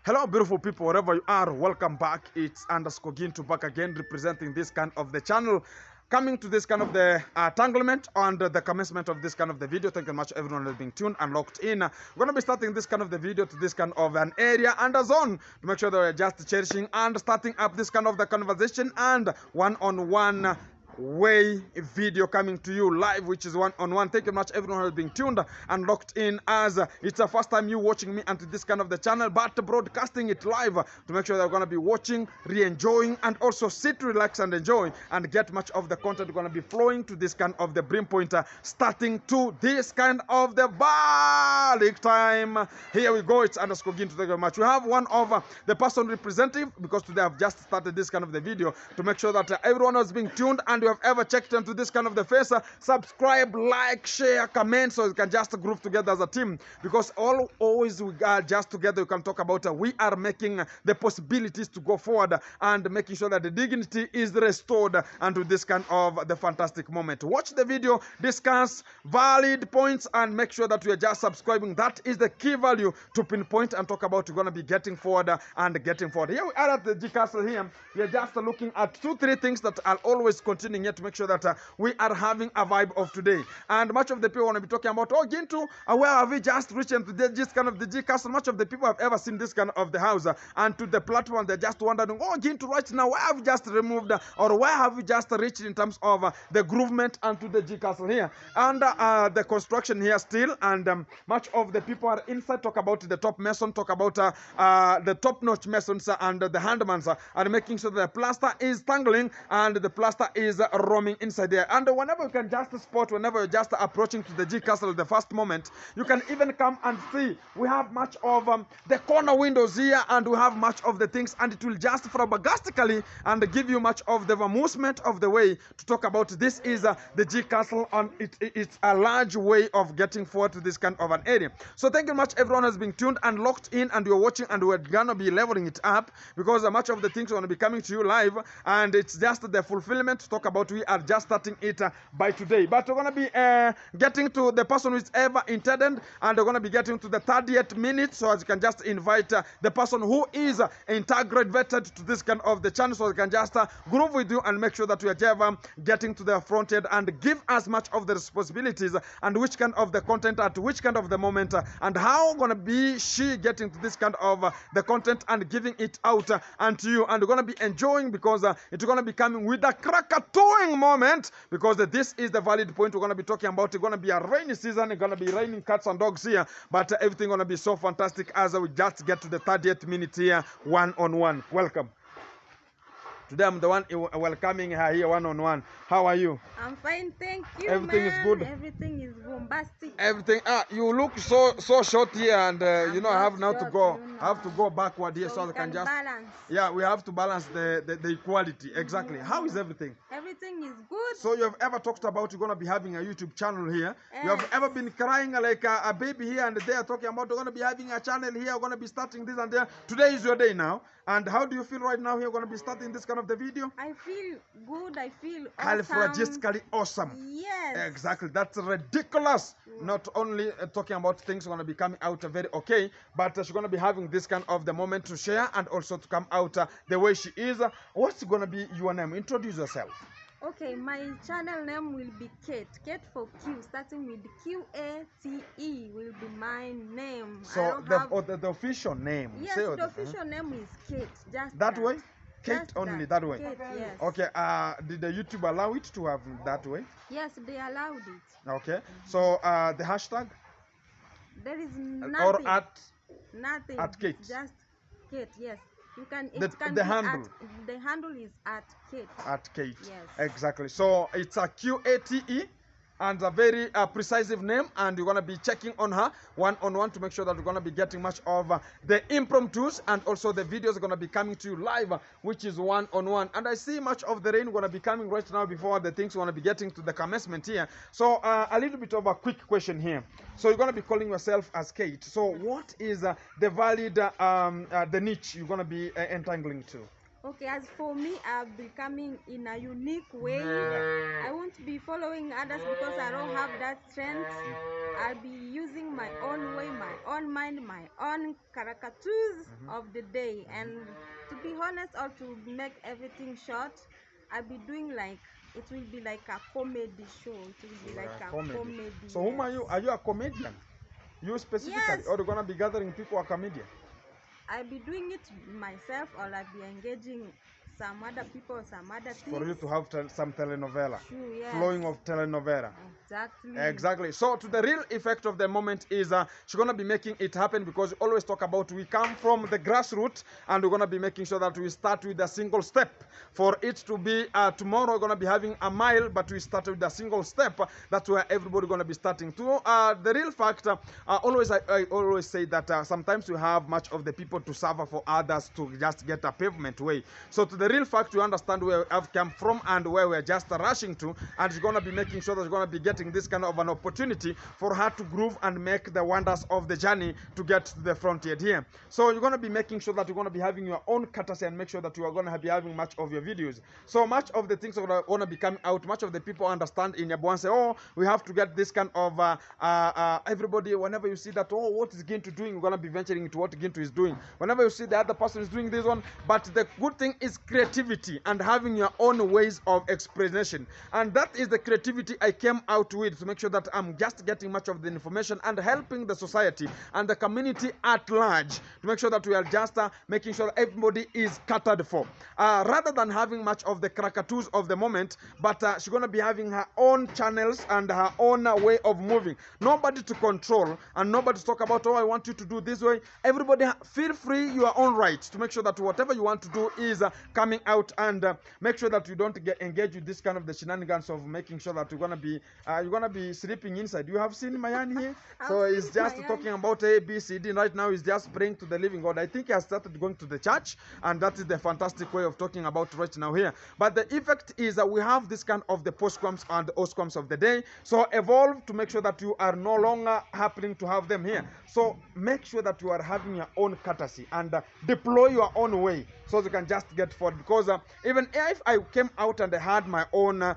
Hello, beautiful people, wherever you are, welcome back. It's _Gintu back again, representing this kind of the channel, coming to this kind of the entanglement and the commencement of this kind of the video. Thank you very much, everyone has been tuned and locked in. We're going to be starting this kind of the video to this kind of an area and a zone to make sure that we're just cherishing and starting up this kind of the conversation and one-on-one way video coming to you live, which is one-on-one. Thank you very much, everyone who has been tuned and locked in, as it's the first time you watching me and to this kind of the channel, but broadcasting it live to make sure that we're going to be watching, re-enjoying, and also sit, relax, and enjoy and get much of the content going to be flowing to this kind of the brim pointer, starting to this kind of the balik time. Here we go. It's _Gintu. Thank you very much. We have one of the person representative, because today I've just started this kind of the video to make sure that everyone has been tuned and you have ever checked into this kind of the face, subscribe, like, share, comment, so we can just group together as a team, because always we are just together. You can talk about we are making the possibilities to go forward and making sure that the dignity is restored and to this kind of the fantastic moment. Watch the video, discuss valid points, and make sure that we are just subscribing. That is the key value to pinpoint and talk about. We're going to be getting forward and getting forward. Here we are at the G Castle. Here we are just looking at 2-3 things that are always continuing here to make sure that we are having a vibe of today. And much of the people want to be talking about, oh, Gintu, where have we just reached into this kind of the G Castle? Much of the people have ever seen this kind of the house and to the platform, they're just wondering, oh, Gintu, right now, where have you just removed or where have you just reached in terms of the groovement and to the G Castle here? And the construction here still, and much of the people are inside, talk about the top mason, talk about the top-notch masons and the handmans are making sure that the plaster is tangling and the plaster is roaming inside there. And whenever you can just spot, whenever you're just approaching to the G Castle the first moment, you can even come and see we have much of the corner windows here, and we have much of the things, and it will just flabbergastically and give you much of the amusement of the way to talk about this is the G Castle, and it's a large way of getting forward to this kind of an area. So thank you much, everyone has been tuned and locked in, and you're watching, and we're gonna be leveling it up, because much of the things are gonna be coming to you live, and it's just the fulfillment to talk about. We are just starting it by today, but we're going to be getting to the person who is ever intended, and we're going to be getting to the 38 minutes, so as you can just invite the person who is integrated to this kind of the channel, so they can just groove with you and make sure that we are ever getting to the front end and give us much of the responsibilities and which kind of the content at which kind of the moment, and how going to be she getting to this kind of the content and giving it out and to you, and we're going to be enjoying, because it's going to be coming with a krakatooing moment, because this is the valid point we're going to be talking about. It's going to be a rainy season, it's going to be raining cats and dogs here, but everything going to be so fantastic as we just get to the 38th minute here, one-on-one. Welcome. Today I'm the one welcoming her here one-on-one. How are you? I'm fine, thank you. Everything is good. Everything is bombastic. Everything. You look so short here, and you know I have now to go. You know. I have to go backward here, so I we can just balance. Yeah, we have to balance the equality. Exactly. How is everything? Everything is good. So you have ever talked about you're gonna be having a YouTube channel here? You have ever been crying like a baby here and there, talking about you're gonna be having a channel here, we're gonna be starting this and there. Today is your day now. And how do you feel right now here? We're gonna be starting this kind of the video. I feel good. I feel Califragistically awesome. Yes. Exactly. That's ridiculous. Not only talking about things going to be coming out very okay, but she's going to be having this kind of the moment to share and also to come out the way she is. What's going to be your name? Introduce yourself. Okay, my channel name will be Kate. Kate for Q, starting with Q-A-T-E will be my name. So the official name. Yes, the official name is Kate. Just that way? Kate just only that way? Kate, yes. Okay, did the YouTube allow it to have that way? Yes, they allowed it. Okay, so the hashtag? There is nothing. Or at? Nothing. At Kate? Just Kate, yes. You can, the handle? The handle is at Kate. At Kate. Yes. Exactly. So it's a Q-A-T-E. And a very precise name, and you're going to be checking on her one-on-one to make sure that we're going to be getting much of the impromptus, and also the videos are going to be coming to you live, which is one-on-one. And I see much of the rain going to be coming right now before the things going to be getting to the commencement here. So a little bit of a quick question here. So you're going to be calling yourself as Kate. So what is the valid, the niche you're going to be entangling to? Okay, as for me, I'll be coming in a unique way. I won't be following others because I don't have that strength. I'll be using my own way, my own mind, my own caricatures of the day. And to be honest, or to make everything short, I'll be doing like, it will be like a comedy show. It will be like a comedy. So whom are you? Are you a comedian? You specifically? Yes. Or you're gonna be gathering people who are comedian? I'll be doing it myself, or I'll be engaging some other people, some other things. For you to have some telenovela. True, yes. Flowing of telenovela. Exactly. Exactly. So to the real effect of the moment is she's going to be making it happen, because we always talk about we come from the grassroots, and we're going to be making sure that we start with a single step. For it to be tomorrow, we're going to be having a mile, but we start with a single step. That's where everybody going to be starting. To the real fact, I always say that sometimes we have much of the people to suffer for others to just get a pavement way. So to the real fact, we understand where we have come from and where we're just rushing to, and she's going to be making sure that she's going to be getting this kind of an opportunity for her to groove and make the wonders of the journey to get to the frontier here. So you're going to be making sure that you're going to be having your own courtesy and make sure that you are going to be having much of your videos. So much of the things are going to be coming out. Much of the people understand in Nyabohanse, oh, we have to get this kind of everybody, whenever you see that, oh, what is Gintu doing, you're going to be venturing into what Gintu is doing. Whenever you see the other person is doing this one, but the good thing is creativity and having your own ways of explanation. And that is the creativity I came out with, to make sure that I'm just getting much of the information and helping the society and the community at large, to make sure that we are just making sure that everybody is catered for. Rather than having much of the caricatures of the moment, but she's going to be having her own channels and her own way of moving. Nobody to control and nobody to talk about, oh, I want you to do this way. Everybody feel free, your own right, to make sure that whatever you want to do is coming out, and make sure that you don't get engaged with this kind of the shenanigans of making sure that you're gonna be sleeping inside. You have seen Mayan here, so he's just talking about A, B, C, D. Right now he's just praying to the living God. I think he has started going to the church, and that is the fantastic way of talking about right now here. But the effect is that we have this kind of the postcroms and the oscroms of the day. So evolve to make sure that you are no longer happening to have them here. So make sure that you are having your own courtesy and deploy your own way, so you can just get forward. Because even if I came out and I had my own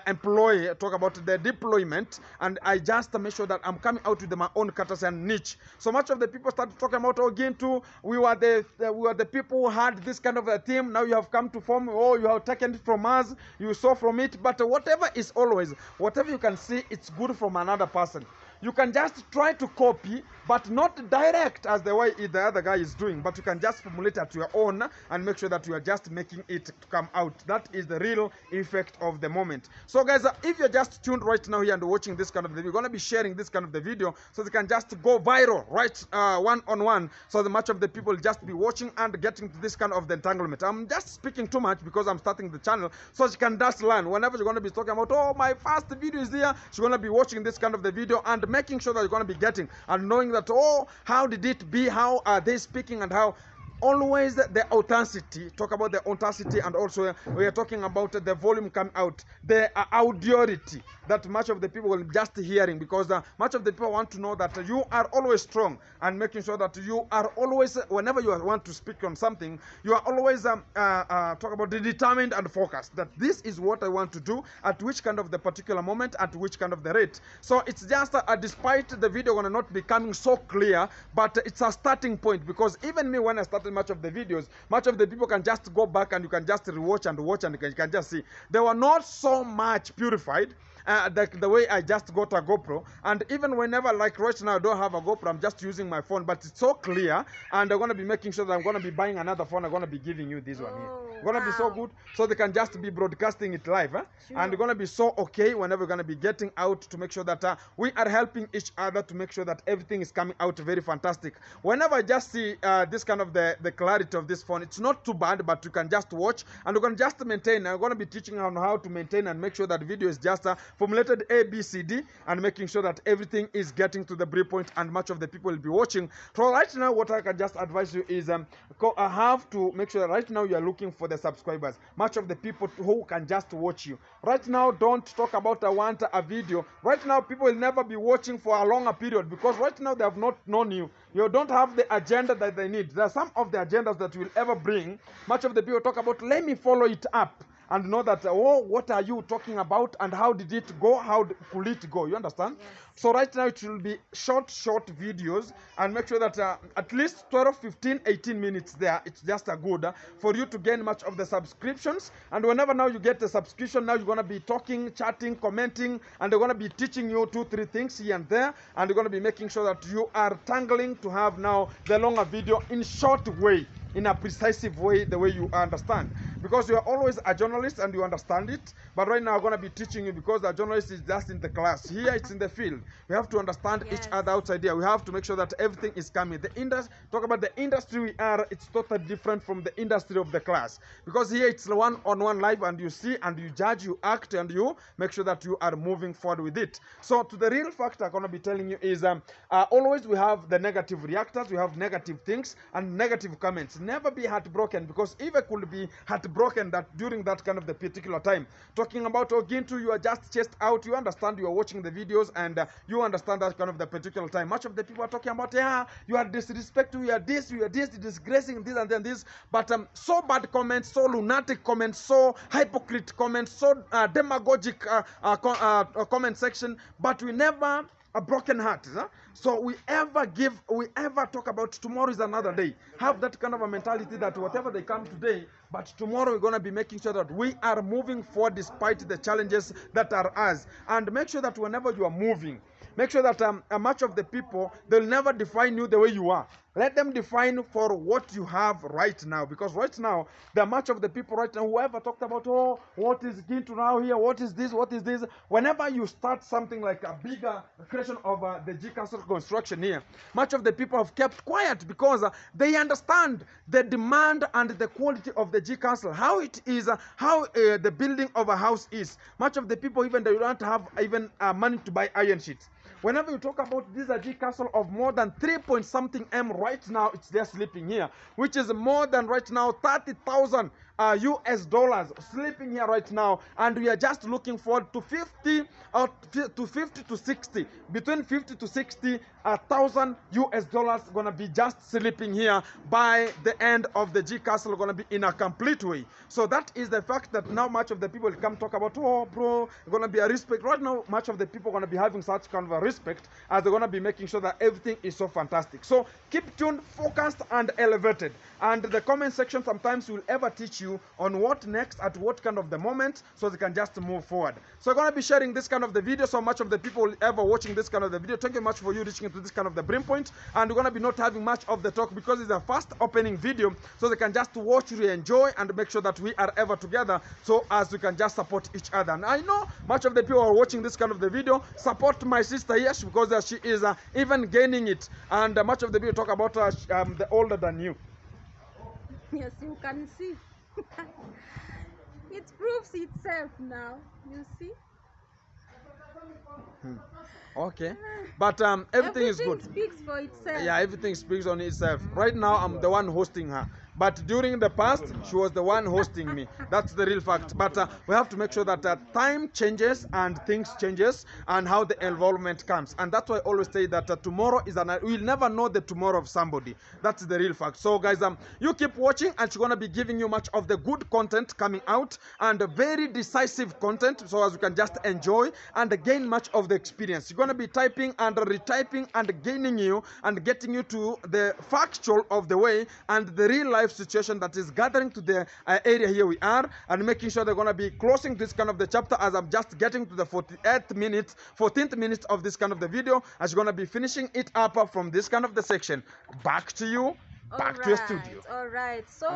employee talk about the deployment, and I just make sure that I'm coming out with my own courtesy and niche. So much of the people started talking about, oh, Gintu, we were the people who had this kind of a team. Now you have come to form, oh, you have taken it from us, you saw from it. But whatever is always, whatever you can see, it's good from another person. You can just try to copy, but not direct as the way the other guy is doing, but you can just formulate it to your own and make sure that you are just making it to come out. That is the real effect of the moment. So guys, if you're just tuned right now here and watching this kind of video, we're going to be sharing this kind of the video so they can just go viral right one-on-one, so the much of the people just be watching and getting to this kind of the entanglement. I'm just speaking too much because I'm starting the channel, so she can just learn. Whenever you're going to be talking about, oh, my first video is here, she's going to be watching this kind of the video and making sure that you're going to be getting and knowing that, oh, how did it be, how are they speaking, and how always the authenticity, talk about the authenticity, and also we are talking about the volume come out, the audiority that much of the people will just hearing, because much of the people want to know that you are always strong, and making sure that you are always, whenever you want to speak on something, you are always talk about the determined and focused, that this is what I want to do at which kind of the particular moment, at which kind of the rate. So it's just despite the video going to not becoming so clear, but it's a starting point, because even me, when I started much of the videos, much of the people can just go back and you can just rewatch and watch, and you can just see they were not so much purified. The way I just got a GoPro, and even whenever, like right now I don't have a GoPro, I'm just using my phone, but it's so clear, and I'm going to be making sure that I'm going to be buying another phone. I'm going to be giving you this one here. Going to be so good, so they can just be broadcasting it live, Sure. and going to be so okay whenever we're going to be getting out, to make sure that we are helping each other, to make sure that everything is coming out very fantastic. Whenever I just see this kind of the clarity of this phone, it's not too bad, but you can just watch and you can just maintain. I'm going to be teaching on how to maintain and make sure that video is just formulated A, B, C, D, and making sure that everything is getting to the brief point, and much of the people will be watching. So right now, what I can just advise you is I have to make sure that right now you are looking for the subscribers. Much of the people who can just watch you. Right now, don't talk about I want a video. Right now, people will never be watching for a longer period because right now they have not known you. You don't have the agenda that they need. There are some of the agendas that you will ever bring. Much of the people talk about, let me follow it up and know that, oh, what are you talking about and how did it go? How could it go? You understand? Yes. So right now it will be short videos, and make sure that at least 12, 15, 18 minutes there. It's just a good for you to gain much of the subscriptions. And whenever now you get the subscription, now you're going to be talking, chatting, commenting, and they're going to be teaching you 2, 3 things here and there. And you're going to be making sure that you are tangling to have now the longer video in short way, in a precise way, the way you understand. Because you are always a journalist and you understand it. But right now I'm going to be teaching you because the journalist is just in the class. Here it's in the field. We have to understand each other outside here. We have to make sure that everything is coming. The industry, talk about the industry we are, it's totally different from the industry of the class. Because here it's one-on-one live and you see and you judge, you act, and you make sure that you are moving forward with it. So to the real fact I'm going to be telling you is always we have the negative reactors, we have negative things and negative comments. Never be heartbroken, because if I could be heartbroken that during that kind of the particular time, talking about Ogintu, you are just chased out, you understand, you are watching the videos and you understand that kind of the particular time. Much of the people are talking about, yeah, you are disrespectful, you are this, disgracing this and then this, but so bad comments, so lunatic comments, so hypocrite comments, so demagogic comment section, but we never a broken heart. Huh? So we ever talk about tomorrow is another day. Have that kind of a mentality that whatever they come today, but tomorrow we're going to be making sure that we are moving forward despite the challenges that are us. And make sure that whenever you are moving, make sure that much of the people, they'll never define you the way you are. Let them define for what you have right now. Because right now, there are much of the people right now, whoever talked about, oh, what is Gintu now here? What is this? What is this? Whenever you start something like a bigger creation of the G Castle construction here, much of the people have kept quiet because they understand the demand and the quality of the G Castle, how it is, how the building of a house is. Much of the people, even they don't have even money to buy iron sheets. Whenever you talk about this G Castle of more than 3 point something M right now, it's there sleeping here, which is more than right now 30,000 US dollars sleeping here right now, and we are just looking forward to 50 or to 50 to 60, between 50 to 60 thousand US dollars gonna be just sleeping here by the end of the G Castle, gonna be in a complete way. So that is the fact that now much of the people come talk about, oh bro, gonna be a respect. Right now much of the people gonna be having such kind of a respect as they're gonna be making sure that everything is so fantastic. So keep tuned, focused and elevated, and the comment section sometimes will ever teach you on what next at what kind of the moment, so they can just move forward. So I'm going to be sharing this kind of the video, so much of the people ever watching this kind of the video, thank you much for you reaching into this kind of the brim point, and we're going to be not having much of the talk because it's a fast opening video, so they can just watch, really enjoy, and make sure that we are ever together, so as we can just support each other. And I know much of the people who are watching this kind of the video support my sister here because she is even gaining it, and much of the video talk about the older than you. Yes, you can see. It proves itself now, you see. Okay, but everything is good. Speaks for itself. Yeah, everything speaks on itself. Right now I'm the one hosting her, but during the past she was the one hosting me. That's the real fact. But we have to make sure that time changes and things changes and how the involvement comes, and that's why I always say that tomorrow is we'll never know the tomorrow of somebody. That's the real fact. So guys, you keep watching, and she's gonna be giving you much of the good content coming out, and very decisive content, so as you can just enjoy and gain much of the experience. You're gonna be typing and retyping and gaining you and getting you to the factual of the way and the real life situation that is gathering to the area here we are, and making sure they're going to be closing this kind of the chapter as I'm just getting to the 14th minute of this kind of the video, as you're going to be finishing it up from this kind of the section. Back to you. Back to your studio. All right. So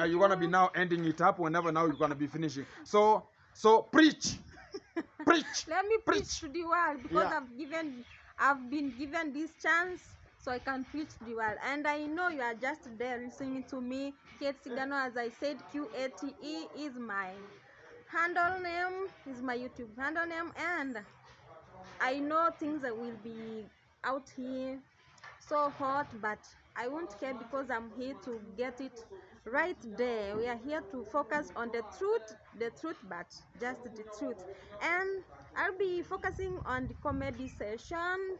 you're gonna be now ending it up whenever now you're gonna be finishing. So preach. Preach. Let me preach to the world, because Yeah. I've been given this chance, so I can preach to the world. And I know you are just there listening to me. Kate Sigano, as I said, QATE is my handle name is my YouTube handle name, and I know things that will be out here so hot, but I won't care because I'm here to get it right there. We are here to focus on the truth, but just the truth. And I'll be focusing on the comedy session,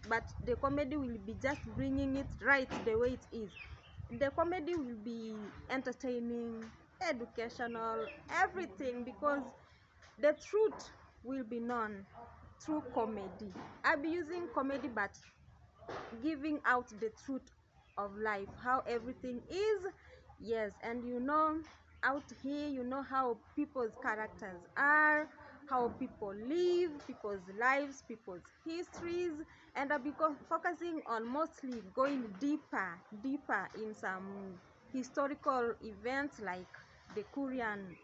but the comedy will be just bringing it right the way it is. The comedy will be entertaining, educational, everything, because the truth will be known through comedy. I'll be using comedy, but giving out the truth of life, how everything is. Yes, and out here, how people's characters are, how people live, people's lives, people's histories. And I'll be focusing on mostly going deeper in some historical events like the Korean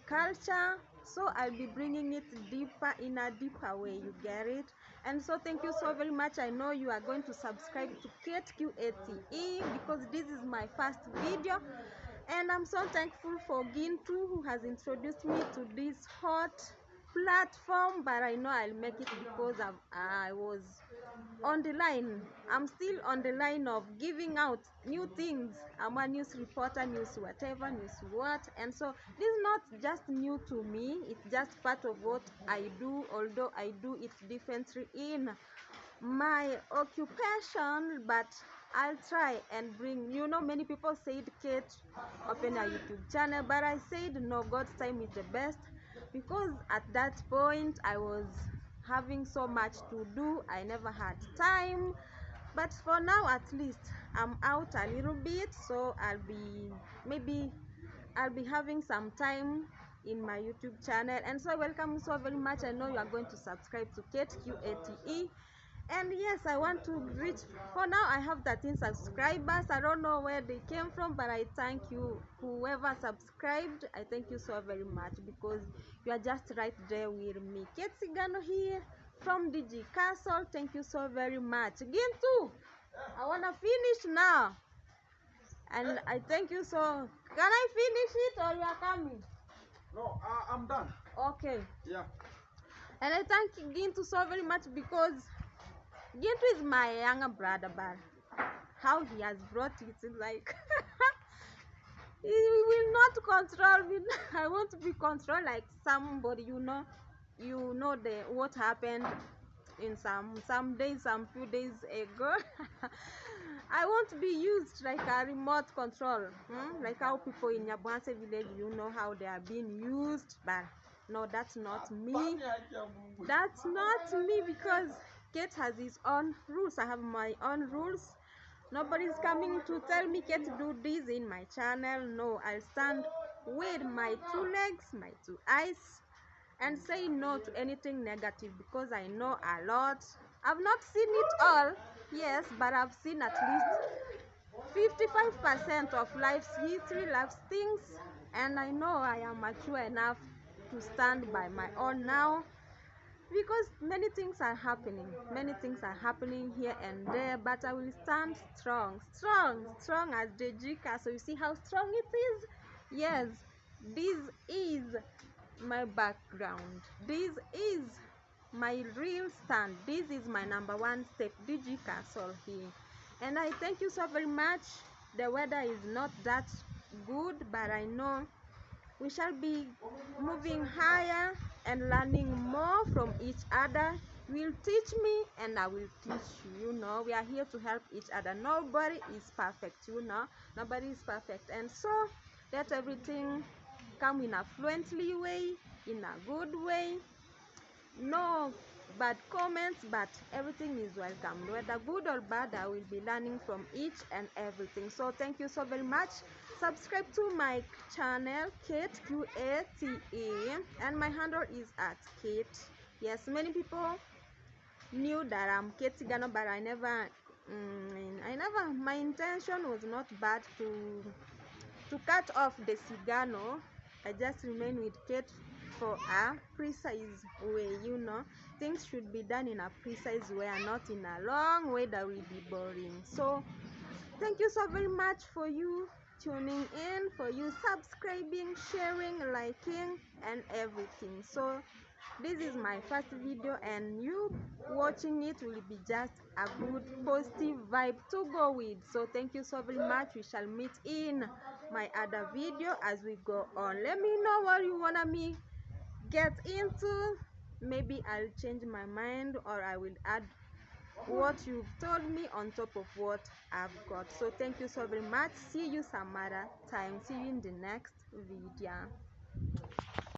culture. So I'll be bringing it deeper, in a deeper way, you get it. And so thank you so very much. I know you are going to subscribe to KateQATE because this is my first video, and I'm so thankful for Gintu, who has introduced me to this hot platform. But I know I'll make it because I was on the line. I'm still on the line of giving out new things. I'm a news reporter, news whatever, news what. And so this is not just new to me, it's just part of what I do, although I do it differently in my occupation. But I'll try and bring, many people said, Kate, open a YouTube channel, but I said no, God's time is the best, because at that point I was having so much to do, I never had time. But for now, at least I'm out a little bit, so I'll be having some time in my YouTube channel. And so welcome so very much. I know you are going to subscribe to KateQATE. And yes, I want to reach, for now I have 13 subscribers. I don't know where they came from, but I thank you, whoever subscribed. I thank you so very much, because you are just right there with me. Kate Sigano here from DG Castle. Thank you so very much. Gintu, I want to finish now, and I thank you. So can I finish it, or you are coming? No, I'm done. Okay. Yeah. And I thank Gintu so very much, because Gintu is my younger brother, but how he has brought it is like he will not control me. I want to be controlled like somebody, the what happened in some days, some few days ago. I want to be used like a remote control, like how people in Nyabohanse village, how they are being used. But no, that's not me. That's not me, because Kate has his own rules. I have my own rules. Nobody's coming to tell me, Kate, do this in my channel. No, I'll stand with my two legs, my two eyes, and say no to anything negative, because I know a lot. I've not seen it all, yes, but I've seen at least 55% of life's history, life's things, and I know I am mature enough to stand by my own now, because many things are happening here and there, but I will stand strong as the Jika. So you see how strong it is. Yes, this is my background, this is my real stand, this is my number one step, DG Castle here. And I thank you so very much. The weather is not that good, but I know we shall be moving higher and learning more from each other. You will teach me and I will teach you. We are here to help each other. Nobody is perfect, nobody is perfect. And so let everything come in a fluently way, in a good way. No bad comments, but everything is welcome, whether good or bad. I will be learning from each and everything. So thank you so very much. Subscribe to my channel, KateQATE, and my handle is at Kate. Yes, many people knew that I'm Kate Sigano, but I never, my intention was not bad to cut off the Sigano. I just remain with Kate for a precise way. Things should be done in a precise way and not in a long way that will be boring. So thank you so very much for you tuning in, for you subscribing, sharing, liking, and everything. So this is my first video, and you watching it will be just a good positive vibe to go with. So thank you so very much. We shall meet in my other video as we go on. Let me know what you wanna me get into. Maybe I'll change my mind, or I will add what you've told me on top of what I've got. So thank you so very much. See you some other time. See you in the next video.